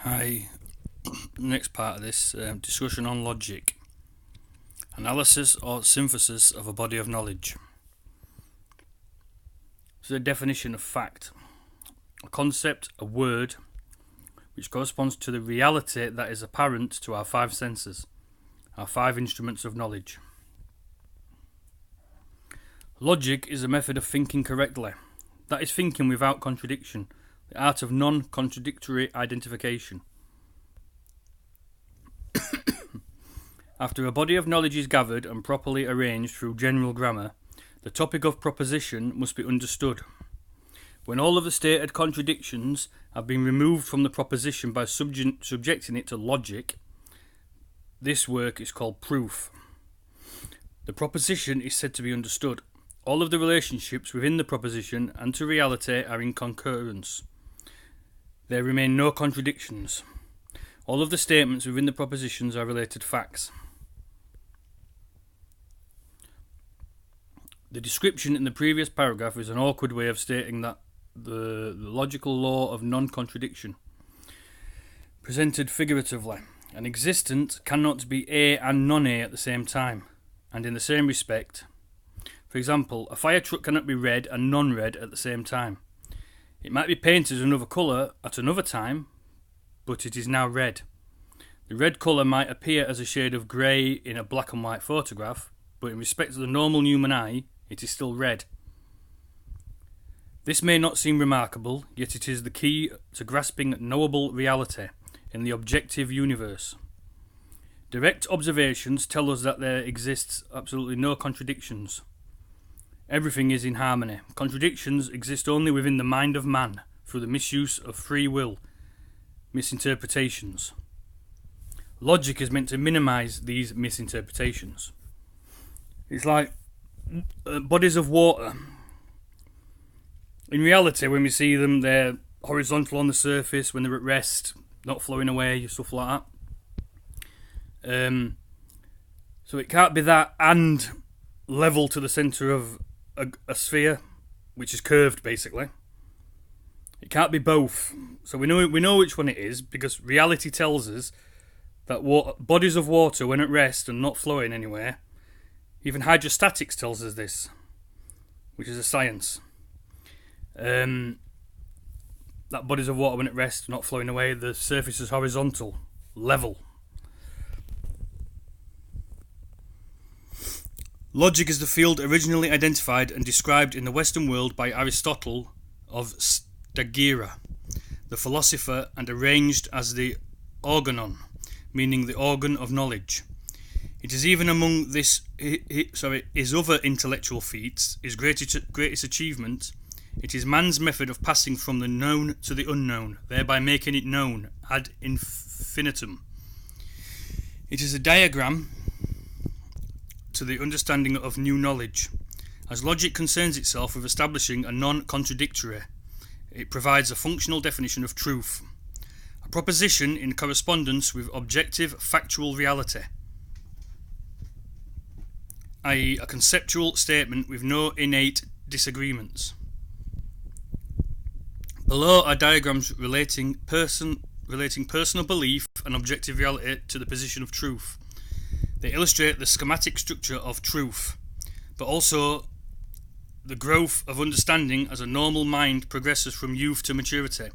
Hi, next part of this discussion on logic. Analysis or synthesis of a body of knowledge. This is a definition of fact. A concept, a word, which corresponds to the reality that is apparent to our five senses, our five instruments of knowledge. Logic is a method of thinking correctly. That is thinking without contradiction, the art of non-contradictory identification. After a body of knowledge is gathered and properly arranged through general grammar, the topic of proposition must be understood. When all of the stated contradictions have been removed from the proposition by subjecting it to logic, this work is called proof. The proposition is said to be understood. All of the relationships within the proposition and to reality are in concurrence. There remain no contradictions. All of the statements within the propositions are related facts. The description in the previous paragraph is an awkward way of stating that the logical law of non-contradiction. Presented figuratively, an existent cannot be A and non-A at the same time, and in the same respect. For example, a fire truck cannot be red and non-red at the same time. It might be painted another colour at another time, but it is now red. The red colour might appear as a shade of grey in a black and white photograph, but in respect to the normal human eye, it is still red. This may not seem remarkable, yet it is the key to grasping knowable reality in the objective universe. Direct observations tell us that there exists absolutely no contradictions. Everything is in harmony. Contradictions exist only within the mind of man through the misuse of free will, misinterpretations. Logic is meant to minimise these misinterpretations. It's like bodies of water. In reality, when we see them, they're horizontal on the surface, when they're at rest, not flowing away, stuff like that. So it can't be that and level to the centre of a sphere, which is curved basically. It can't be both. So we know which one it is, because reality tells us that bodies of water, when at rest and not flowing anywhere, even hydrostatics tells us this, which is a science. That bodies of water, when at rest, not flowing away, the surface is horizontal, level. Logic is the field originally identified and described in the Western world by Aristotle of Stagira, the philosopher, and arranged as the organon, meaning the organ of knowledge. It is even among his other intellectual feats, his greatest achievement. It is man's method of passing from the known to the unknown, thereby making it known ad infinitum. It is a diagram to the understanding of new knowledge. As logic concerns itself with establishing a non-contradictory, it provides a functional definition of truth, a proposition in correspondence with objective factual reality, i.e. a conceptual statement with no innate disagreements. Below are diagrams relating personal belief and objective reality to the position of truth. They illustrate the schematic structure of truth, but also the growth of understanding as a normal mind progresses from youth to maturity.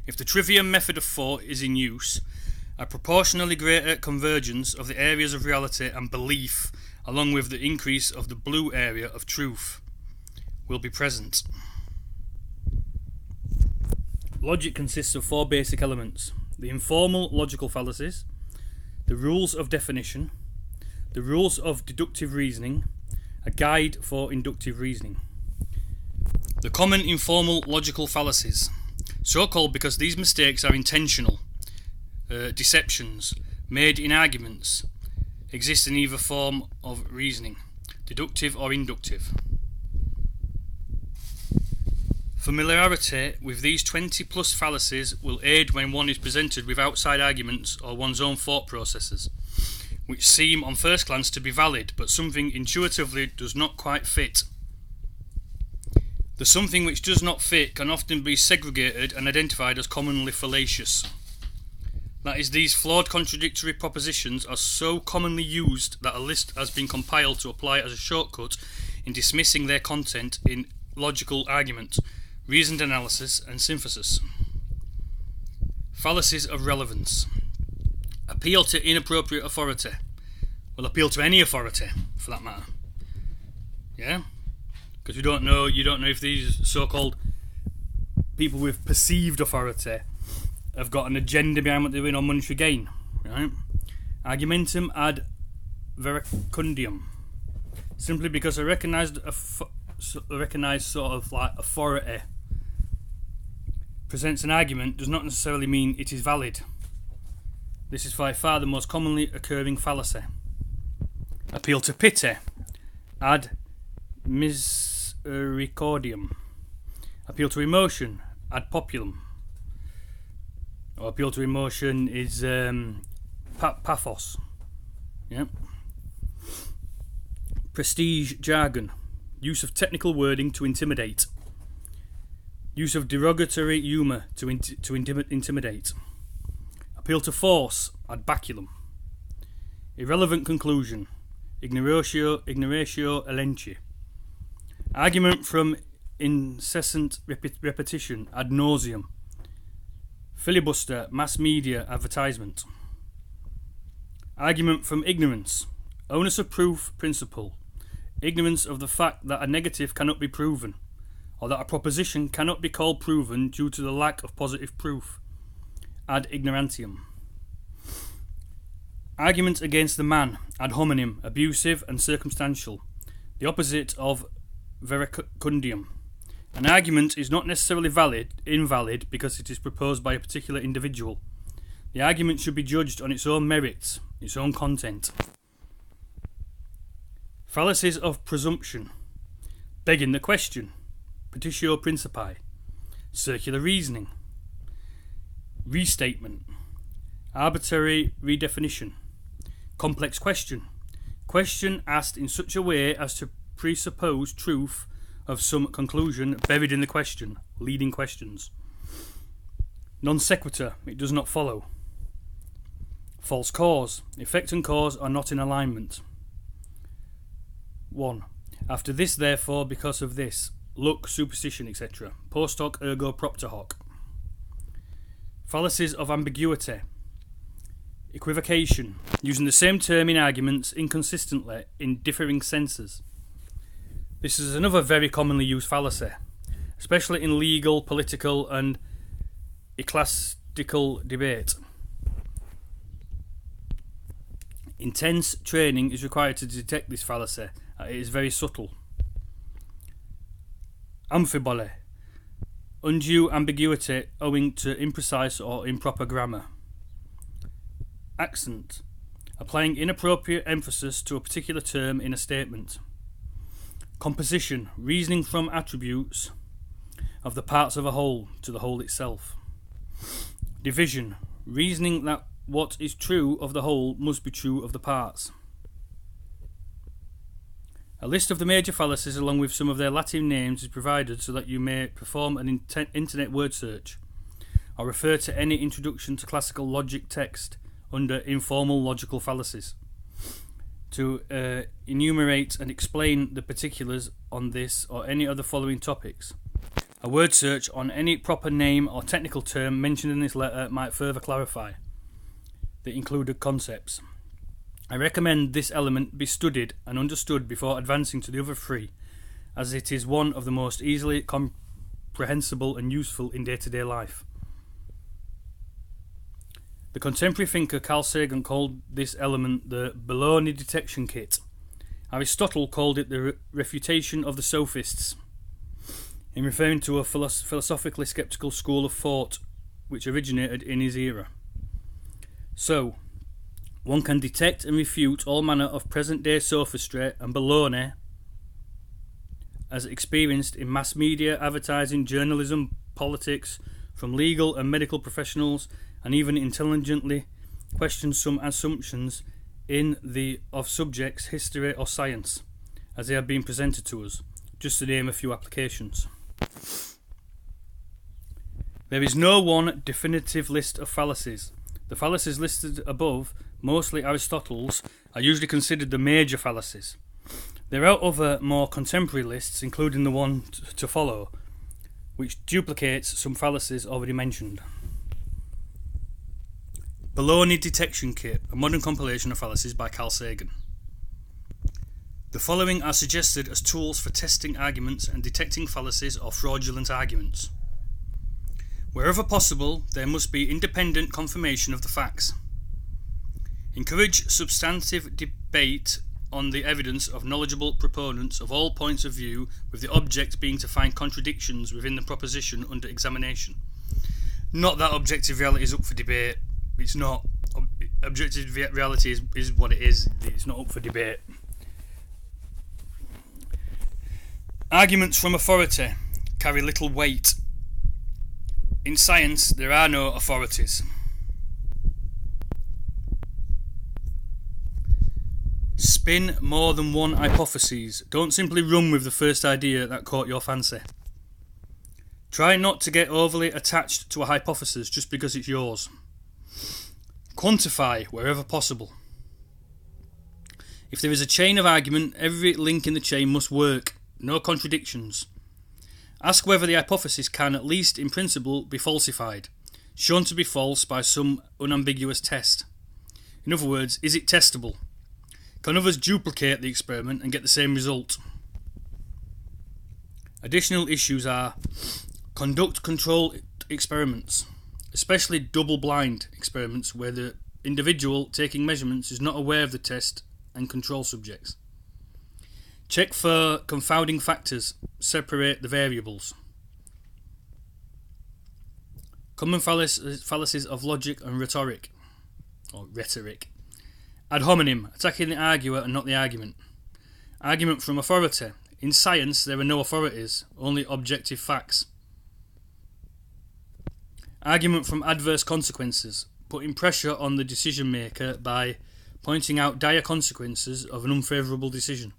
If the Trivium method of thought is in use, a proportionally greater convergence of the areas of reality and belief, along with the increase of the blue area of truth, will be present. Logic consists of four basic elements: the informal logical fallacies, the rules of definition, the rules of deductive reasoning, a guide for inductive reasoning. The common informal logical fallacies, so called because these mistakes are intentional, deceptions, made in arguments, exist in either form of reasoning, deductive or inductive. Familiarity with these 20 plus fallacies will aid when one is presented with outside arguments or one's own thought processes, which seem on first glance to be valid, but something intuitively does not quite fit. The something which does not fit can often be segregated and identified as commonly fallacious. That is, these flawed contradictory propositions are so commonly used that a list has been compiled to apply as a shortcut in dismissing their content in logical argument, reasoned analysis, and synthesis. Fallacies of relevance. Appeal to inappropriate authority. Well, appeal to any authority, for that matter. Yeah? Because you don't know if these so-called people with perceived authority have got an agenda behind what they're doing on monetary gain. Right? Argumentum ad verecundium. Simply because a recognised sort of like authority presents an argument does not necessarily mean it is valid. This is by far the most commonly occurring fallacy. Appeal to pity. Ad misericordiam. Appeal to emotion. Ad populum. Or appeal to emotion is pathos. Yep. Prestige jargon. Use of technical wording to intimidate. Use of derogatory humour to intimidate. Appeal to force. Ad baculum. Irrelevant conclusion. Ignoratio elenchi. Argument from incessant repetition. Ad nauseam. Filibuster, mass media, advertisement. Argument from ignorance. Onus of proof principle. Ignorance of the fact that a negative cannot be proven, or that a proposition cannot be called proven due to the lack of positive proof. Ad ignorantium. Argument against the man. Ad hominem, abusive and circumstantial. The opposite of verecundium. An argument is not necessarily invalid because it is proposed by a particular individual. The argument should be judged on its own merits, its own content. Fallacies of presumption. Begging the question. Petitio principii. Circular reasoning. Restatement. Arbitrary redefinition. Complex question. Question asked in such a way as to presuppose truth of some conclusion buried in the question, leading questions. Non sequitur, it does not follow. False cause, effect and cause are not in alignment. 1. After this, therefore, because of this, look, superstition, etc. Post hoc ergo propter hoc. Fallacies of ambiguity. Equivocation, using the same term in arguments inconsistently in differing senses. This is another very commonly used fallacy, especially in legal, political and ecclesiastical debate. Intense training is required to detect this fallacy. It is very subtle. Amphibole. Undue ambiguity owing to imprecise or improper grammar. Accent. Applying inappropriate emphasis to a particular term in a statement. Composition. Reasoning from attributes of the parts of a whole to the whole itself. Division. Reasoning that what is true of the whole must be true of the parts. A list of the major fallacies along with some of their Latin names is provided so that you may perform an internet word search or refer to any introduction to classical logic text under informal logical fallacies to enumerate and explain the particulars on this or any other following topics. A word search on any proper name or technical term mentioned in this letter might further clarify the included concepts. I recommend this element be studied and understood before advancing to the other three, as it is one of the most easily comprehensible and useful in day-to-day life. The contemporary thinker Carl Sagan called this element the baloney detection kit. Aristotle called it the refutation of the sophists, in referring to a philosophically sceptical school of thought which originated in his era. So, one can detect and refute all manner of present-day sophistry and baloney as experienced in mass media, advertising, journalism, politics, from legal and medical professionals, and even intelligently question some assumptions of subjects, history or science, as they have been presented to us, just to name a few applications. There is no one definitive list of fallacies, The fallacies listed above, mostly Aristotle's, are usually considered the major fallacies. There are other, more contemporary lists, including the one to follow, which duplicates some fallacies already mentioned. Baloney Detection Kit, a modern compilation of fallacies by Carl Sagan. The following are suggested as tools for testing arguments and detecting fallacies or fraudulent arguments. Wherever possible, there must be independent confirmation of the facts. Encourage substantive debate on the evidence of knowledgeable proponents of all points of view, with the object being to find contradictions within the proposition under examination. Not that objective reality is up for debate. It's not. Objective reality is what it is. It's not up for debate. Arguments from authority carry little weight. In science, there are no authorities. Spin more than one hypothesis. Don't simply run with the first idea that caught your fancy. Try not to get overly attached to a hypothesis just because it's yours. Quantify wherever possible. If there is a chain of argument, every link in the chain must work. No contradictions. Ask whether the hypothesis can, at least in principle, be falsified, shown to be false by some unambiguous test. In other words, is it testable? Can others duplicate the experiment and get the same result? Additional issues are: conduct controlled experiments, especially double-blind experiments where the individual taking measurements is not aware of the test and control subjects. Check for confounding factors, separate the variables. Common fallacies of logic and rhetoric, or rhetoric. Ad hominem, attacking the arguer and not the argument. Argument from authority. In science, there are no authorities, only objective facts. Argument from adverse consequences. Putting pressure on the decision maker by pointing out dire consequences of an unfavourable decision.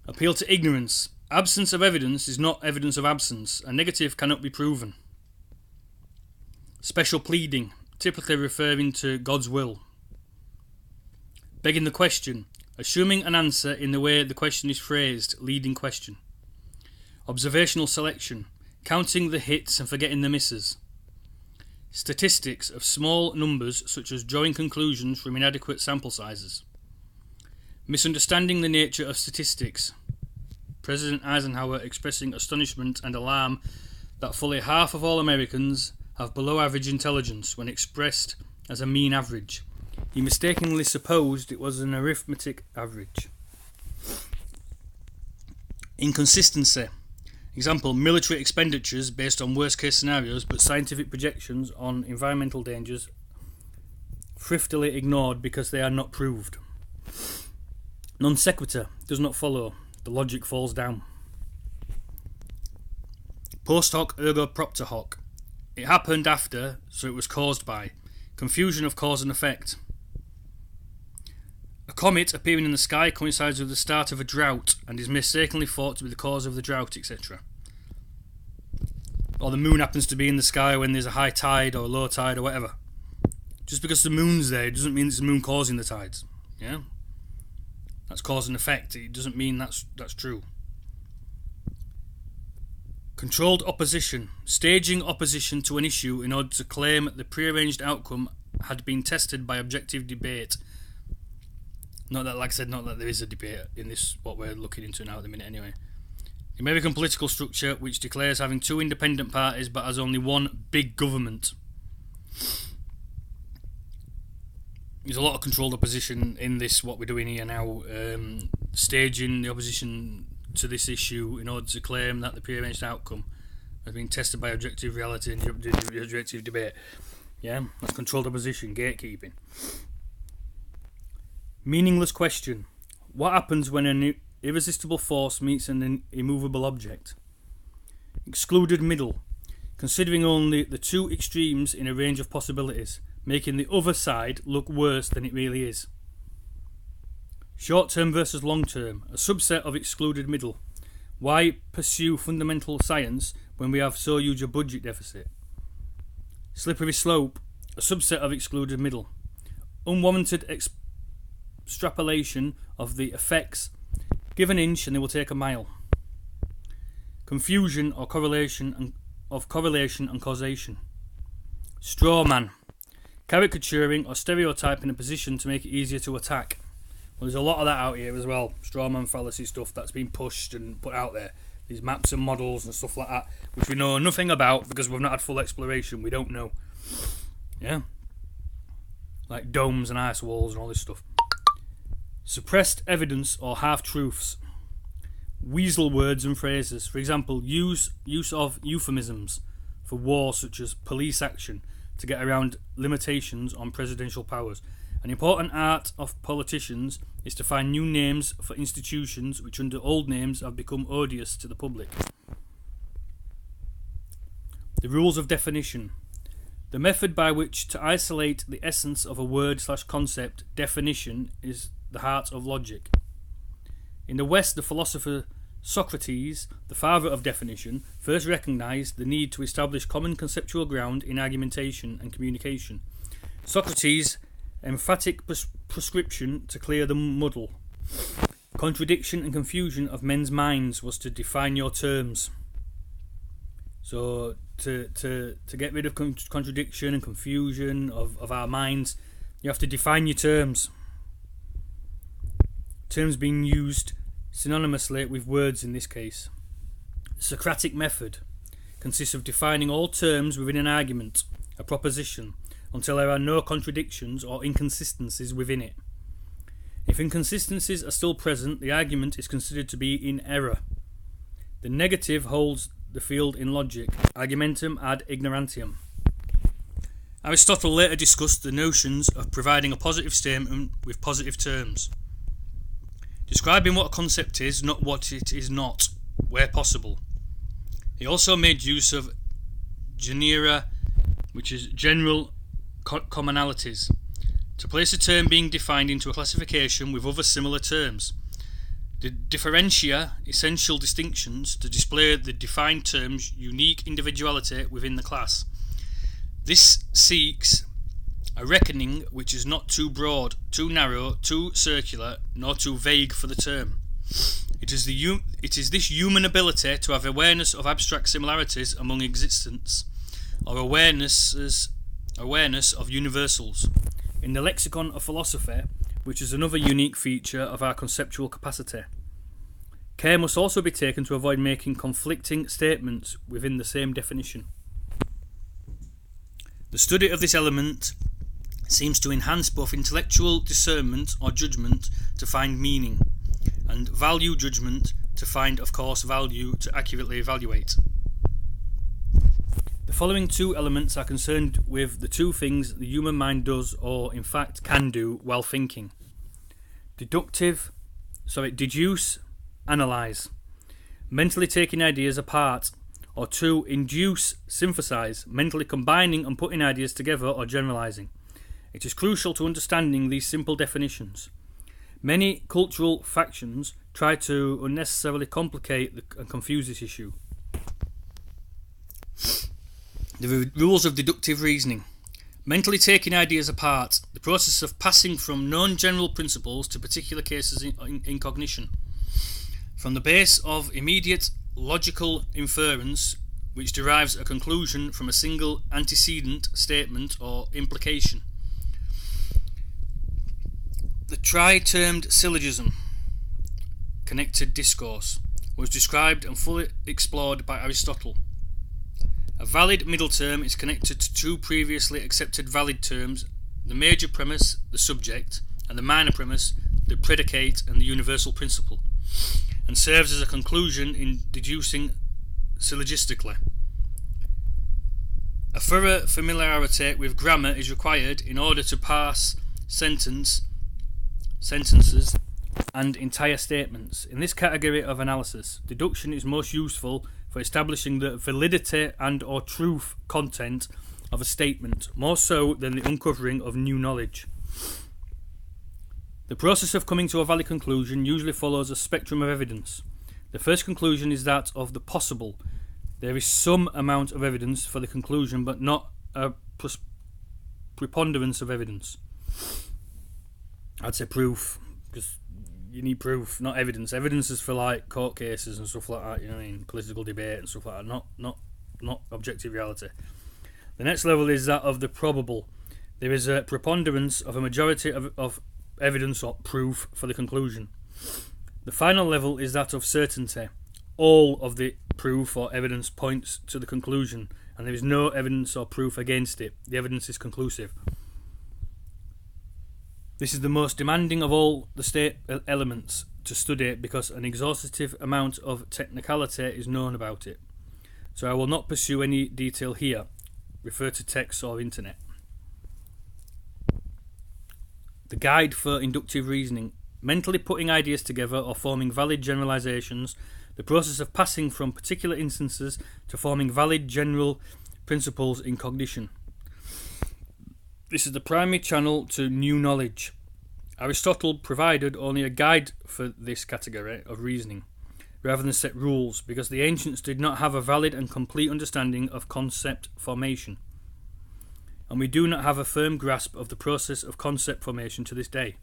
Appeal to ignorance. Absence of evidence is not evidence of absence. A negative cannot be proven. Special pleading, typically referring to God's will. Begging the question, assuming an answer in the way the question is phrased, leading question. Observational selection, counting the hits and forgetting the misses. Statistics of small numbers, such as drawing conclusions from inadequate sample sizes. Misunderstanding the nature of statistics. President Eisenhower expressing astonishment and alarm that fully half of all Americans have below average intelligence when expressed as a mean average. He mistakenly supposed it was an arithmetic average. Inconsistency. Example, military expenditures based on worst case scenarios but scientific projections on environmental dangers thriftily ignored because they are not proved. Non sequitur, does not follow, the logic falls down. Post hoc ergo propter hoc, it happened after, so it was caused by. Confusion of cause and effect. A comet appearing in the sky coincides with the start of a drought and is mistakenly thought to be the cause of the drought, etc. Or the moon happens to be in the sky when there's a high tide or low tide or whatever. Just because the moon's there doesn't mean it's the moon causing the tides. Yeah? That's cause and effect. It doesn't mean that's true. Controlled opposition. Staging opposition to an issue in order to claim the prearranged outcome had been tested by objective debate. Not that, like I said, not that there is a debate in this, what we're looking into now at the minute anyway. The American political structure, which declares having two independent parties but has only one big government. There's a lot of controlled opposition in this, what we're doing here now, staging the opposition to this issue in order to claim that the prearranged outcome has been tested by objective reality and objective debate. Yeah, that's controlled opposition, gatekeeping. Meaningless question. What happens when an irresistible force meets an immovable object? Excluded middle. Considering only the two extremes in a range of possibilities, making the other side look worse than it really is. Short-term versus long-term, a subset of excluded middle. Why pursue fundamental science when we have so huge a budget deficit? Slippery slope, a subset of excluded middle. Unwarranted extrapolation of the effects. Give an inch and they will take a mile. Confusion or correlation and causation. Straw man. Caricaturing or stereotyping a position to make it easier to attack. Well, there's a lot of that out here as well. Straw man fallacy stuff that's been pushed and put out there. These maps and models and stuff like that, which we know nothing about because we've not had full exploration. We don't know. Yeah? Like domes and ice walls and all this stuff. Suppressed evidence or half-truths. Weasel words and phrases. For example, use of euphemisms for war, such as police action, to get around limitations on presidential powers. An important art of politicians is to find new names for institutions which under old names have become odious to the public. The rules of definition. The method by which to isolate the essence of a word/concept, definition, is the heart of logic. In the West, the philosopher Socrates, the father of definition, first recognized the need to establish common conceptual ground in argumentation and communication. Socrates' emphatic prescription to clear the muddle, contradiction and confusion of men's minds was to define your terms. So to get rid of contradiction and confusion of our minds, you have to define your terms. Terms being used synonymously with words in this case. The Socratic method consists of defining all terms within an argument, a proposition, until there are no contradictions or inconsistencies within it. If inconsistencies are still present, the argument is considered to be in error. The negative holds the field in logic, argumentum ad ignorantium. Aristotle later discussed the notions of providing a positive statement with positive terms, describing what a concept is, not what it is not, where possible. He also made use of genera, which is general commonalities, to place a term being defined into a classification with other similar terms. The differentia, essential distinctions, to display the defined term's unique individuality within the class. This seeks a reckoning which is not too broad, too narrow, too circular, nor too vague for the term. It is this human ability to have awareness of abstract similarities among existence, or awareness of universals. In the lexicon of philosophy, which is another unique feature of our conceptual capacity, care must also be taken to avoid making conflicting statements within the same definition. The study of this element seems to enhance both intellectual discernment or judgment to find meaning, and value judgment to find, of course, value to accurately evaluate. The following two elements are concerned with the two things the human mind does, or in fact can do, while thinking. Deduce, analyse. Mentally taking ideas apart. Or two, induce, synthesize, mentally combining and putting ideas together or generalizing. It is crucial to understanding these simple definitions. Many cultural factions try to unnecessarily complicate and confuse this issue. The rules of deductive reasoning. Mentally taking ideas apart. The process of passing from known general principles to particular cases in cognition. From the base of immediate logical inference, which derives a conclusion from a single antecedent statement or implication. The tri-termed syllogism, connected discourse, was described and fully explored by Aristotle. A valid middle term is connected to two previously accepted valid terms, the major premise, the subject, and the minor premise, the predicate and the universal principle, and serves as a conclusion in deducing syllogistically. A thorough familiarity with grammar is required in order to parse sentences and entire statements. In this category of analysis, deduction is most useful for establishing the validity and or truth content of a statement, more so than the uncovering of new knowledge. The process of coming to a valid conclusion usually follows a spectrum of evidence. The first conclusion is that of the possible. There is some amount of evidence for the conclusion, but not a preponderance of evidence. I'd say proof, because you need proof, not evidence. Evidence is for like court cases and stuff like that, you know what I mean, political debate and stuff like that, not objective reality. The next level is that of the probable. There is a preponderance of a majority of evidence or proof for the conclusion. The final level is that of certainty. All of the proof or evidence points to the conclusion, and there is no evidence or proof against it. The evidence is conclusive. This is the most demanding of all the state elements to study because an exhaustive amount of technicality is known about it. So I will not pursue any detail here. Refer to texts or internet. The guide for inductive reasoning. Mentally putting ideas together or forming valid generalizations. The process of passing from particular instances to forming valid general principles in cognition. This is the primary channel to new knowledge. Aristotle provided only a guide for this category of reasoning, rather than set rules, because the ancients did not have a valid and complete understanding of concept formation. And we do not have a firm grasp of the process of concept formation to this day.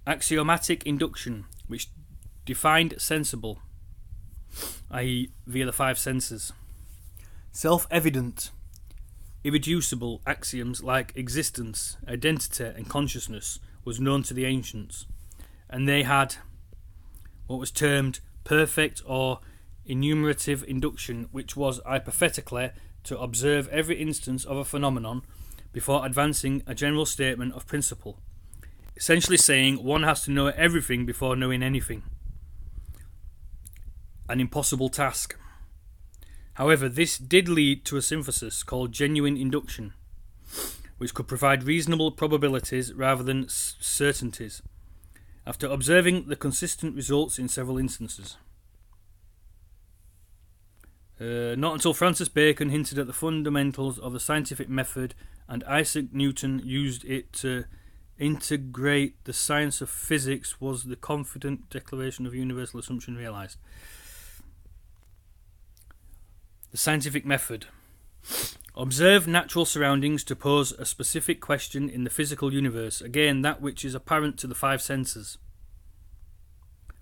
Axiomatic induction, which defined sensible, i.e. via the five senses. Self-evident, irreducible axioms like existence, identity and consciousness was known to the ancients, and they had what was termed perfect or enumerative induction, which was hypothetically to observe every instance of a phenomenon before advancing a general statement of principle, essentially saying one has to know everything before knowing anything. An impossible task. However, this did lead to a synthesis called genuine induction, which could provide reasonable probabilities rather than certainties, after observing the consistent results in several instances. Not until Francis Bacon hinted at the fundamentals of the scientific method and Isaac Newton used it to integrate the science of physics was the confident declaration of universal assumption realized. The scientific method. Observe natural surroundings to pose a specific question in the physical universe, again that which is apparent to the five senses.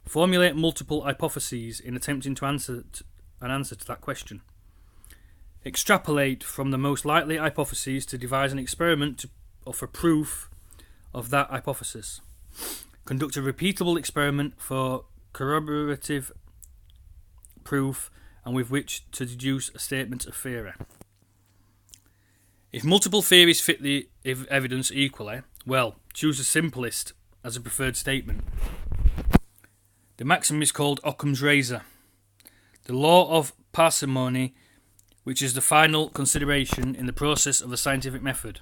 Formulate multiple hypotheses in attempting to answer to that question. Extrapolate from the most likely hypotheses to devise an experiment to offer proof of that hypothesis. Conduct a repeatable experiment for corroborative proof and with which to deduce a statement of theory. If multiple theories fit the evidence equally, well, choose the simplest as a preferred statement. The maxim is called Occam's razor. The law of parsimony, which is the final consideration in the process of the scientific method.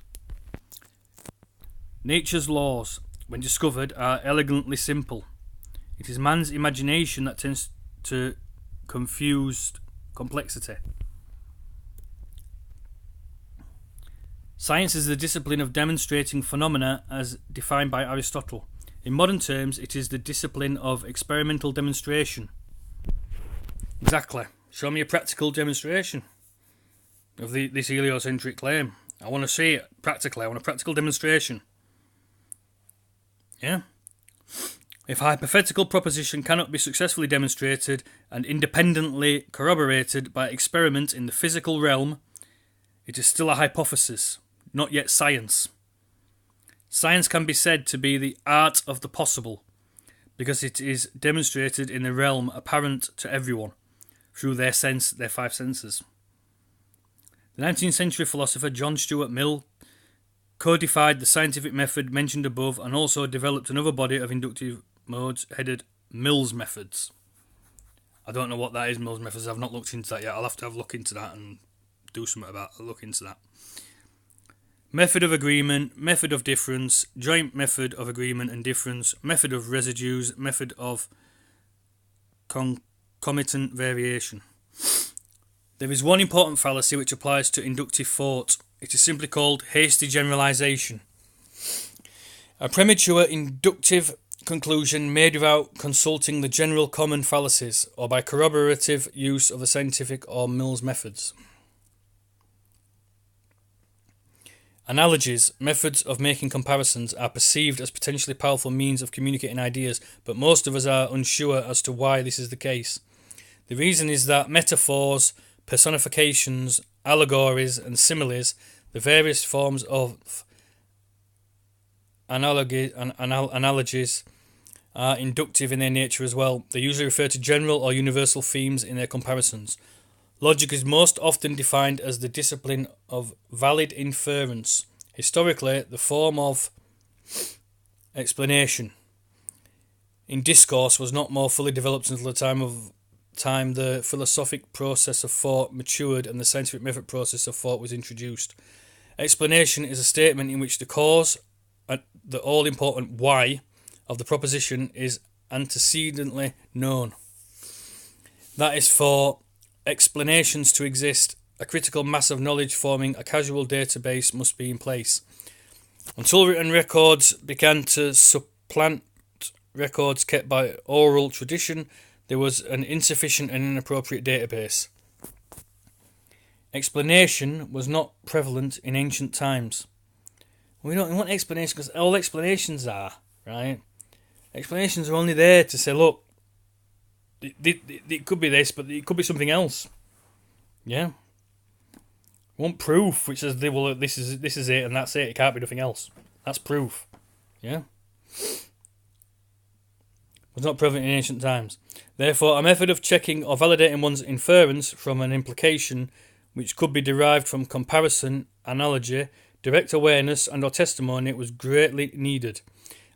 Nature's laws, when discovered, are elegantly simple. It is man's imagination that tends to confuse complexity. Science is the discipline of demonstrating phenomena as defined by Aristotle. In modern terms, it is the discipline of experimental demonstration. Exactly. Show me a practical demonstration of this heliocentric claim. I want to see it practically. I want a practical demonstration. Yeah? If a hypothetical proposition cannot be successfully demonstrated and independently corroborated by experiment in the physical realm, it is still a hypothesis, not yet science. Science can be said to be the art of the possible, because it is demonstrated in the realm apparent to everyone, through their five senses. The 19th century philosopher John Stuart Mill codified the scientific method mentioned above and also developed another body of inductive modes headed Mill's methods. I don't know what that is, Mill's methods. I've not looked into that yet. I'll have to have a look into that and do something about it. I'll look into that. Method of agreement, method of difference, joint method of agreement and difference, method of residues, method of concomitant variation. There is one important fallacy which applies to inductive thought. It is simply called hasty generalization. A premature inductive conclusion made without consulting the general common fallacies or by corroborative use of the scientific or Mill's methods. Analogies, methods of making comparisons, are perceived as potentially powerful means of communicating ideas, but most of us are unsure as to why this is the case. The reason is that metaphors, personifications, allegories, and similes, the various forms of analogies, are inductive in their nature as well. They usually refer to general or universal themes in their comparisons. Logic is most often defined as the discipline of valid inference, historically the form of explanation. In discourse was not more fully developed until the philosophic process of thought matured and the scientific method process of thought was introduced. Explanation is a statement in which the cause, the all-important why, of the proposition is antecedently known. That is, for explanations to exist, a critical mass of knowledge forming a causal database must be in place. Until written records began to supplant records kept by oral tradition, there was an insufficient and inappropriate database. Explanation was not prevalent in ancient times. We don't want explanation because all explanations are, right? Explanations are only there to say, look, it could be this, but it could be something else. Yeah. We want proof, which says, well, this is it, and that's it. It can't be nothing else. That's proof. Yeah. Was not prevalent in ancient times. Therefore, a method of checking or validating one's inference from an implication, which could be derived from comparison, analogy, direct awareness, and or testimony, was greatly needed.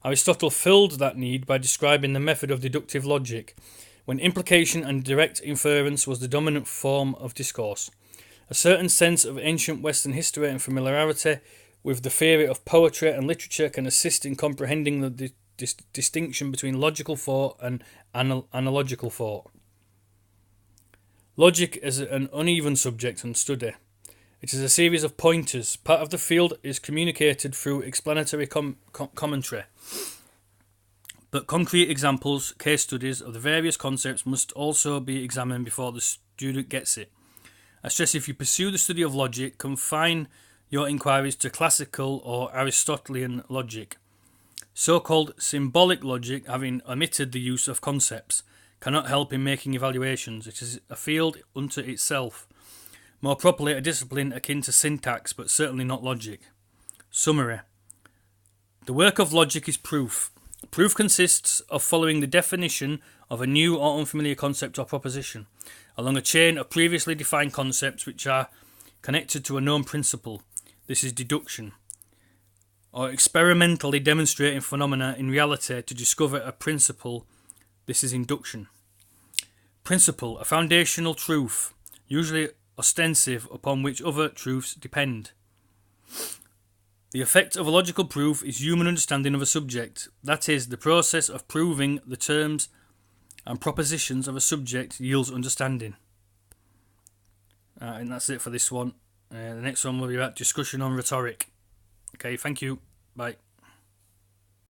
Aristotle filled that need by describing the method of deductive logic, when implication and direct inference was the dominant form of discourse. A certain sense of ancient Western history and familiarity with the theory of poetry and literature can assist in comprehending the distinction between logical thought and analogical thought. Logic is an uneven subject and study. It is a series of pointers. Part of the field is communicated through explanatory commentary. But concrete examples, case studies of the various concepts must also be examined before the student gets it. I stress, if you pursue the study of logic, confine your inquiries to classical or Aristotelian logic. So-called symbolic logic, having omitted the use of concepts, cannot help in making evaluations. It is a field unto itself. More properly, a discipline akin to syntax, but certainly not logic. Summary. The work of logic is proof. Proof consists of following the definition of a new or unfamiliar concept or proposition, along a chain of previously defined concepts which are connected to a known principle. This is deduction. Or experimentally demonstrating phenomena in reality to discover a principle. This is induction. Principle, a foundational truth, usually ostensive, upon which other truths depend. The effect of a logical proof is human understanding of a subject. That is, the process of proving the terms and propositions of a subject yields understanding. And that's it for this one. The next one will be about discussion on rhetoric. Okay, thank you. Bye.